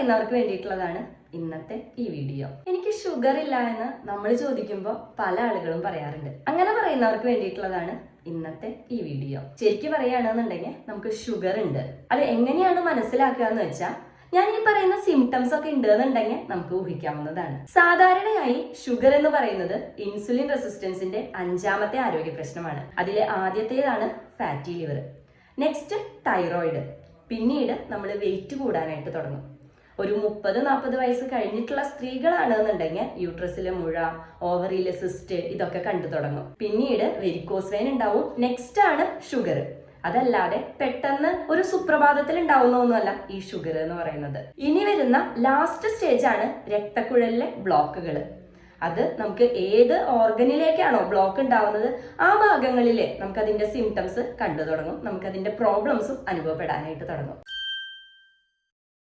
പറയുന്നവർക്ക് വേണ്ടിയിട്ടുള്ളതാണ് ഇന്നത്തെ ഈ വീഡിയോ. എനിക്ക് ഷുഗർ ഇല്ല എന്ന് നമ്മൾ ചോദിക്കുമ്പോൾ പല ആളുകളും പറയാറുണ്ട്. അങ്ങനെ പറയുന്നവർക്ക് വേണ്ടിയിട്ടുള്ളതാണ് ഇന്നത്തെ ഈ വീഡിയോ. ശരിക്കും പറയുകയാണെന്നുണ്ടെങ്കിൽ നമുക്ക് ഷുഗർ ഉണ്ട്. അത് എങ്ങനെയാണ് മനസ്സിലാക്കുക എന്ന് വെച്ചാൽ, ഞാൻ ഈ പറയുന്ന സിംറ്റംസ് ഒക്കെ ഉണ്ടെന്നുണ്ടെങ്കിൽ നമുക്ക് ഊഹിക്കാവുന്നതാണ്. സാധാരണയായി ഷുഗർ എന്ന് പറയുന്നത് ഇൻസുലിൻ റെസിസ്റ്റൻസിന്റെ 5ാമത്തെ ആരോഗ്യ പ്രശ്നമാണ്. അതിലെ ആദ്യത്തേതാണ് ഫാറ്റി ലിവർ, നെക്സ്റ്റ് തൈറോയിഡ്, പിന്നീട് നമ്മൾ വെയിറ്റ് കൂടാനായിട്ട് തുടങ്ങും. ഒരു 30-40 വയസ്സ് കഴിഞ്ഞിട്ടുള്ള സ്ത്രീകളാണെന്നുണ്ടെങ്കിൽ യൂട്രസിലെ മുഴ, ഓവറിയിലെ സിസ്റ്റ് ഇതൊക്കെ കണ്ടു തുടങ്ങും. പിന്നീട് വെരിക്കോസ് വെയിൻ ഉണ്ടാവും. നെക്സ്റ്റ് ആണ് ഷുഗർ. അതല്ലാതെ പെട്ടെന്ന് ഒരു സുപ്രഭാതത്തിൽ ഉണ്ടാവുന്നൊന്നുമല്ല ഈ ഷുഗർ എന്ന് പറയുന്നത്. ഇനി വരുന്ന ലാസ്റ്റ് സ്റ്റേജ് ആണ് രക്തക്കുഴലിലെ ബ്ലോക്കുകൾ. അത് നമുക്ക് ഏത് ഓർഗനിലേക്കാണോ ബ്ലോക്ക് ഉണ്ടാവുന്നത് ആ ഭാഗങ്ങളിലെ നമുക്ക് അതിന്റെ സിംറ്റംസ് കണ്ടു തുടങ്ങും, നമുക്ക് അതിന്റെ പ്രോബ്ലംസും അനുഭവപ്പെടാനായിട്ട് തുടങ്ങും.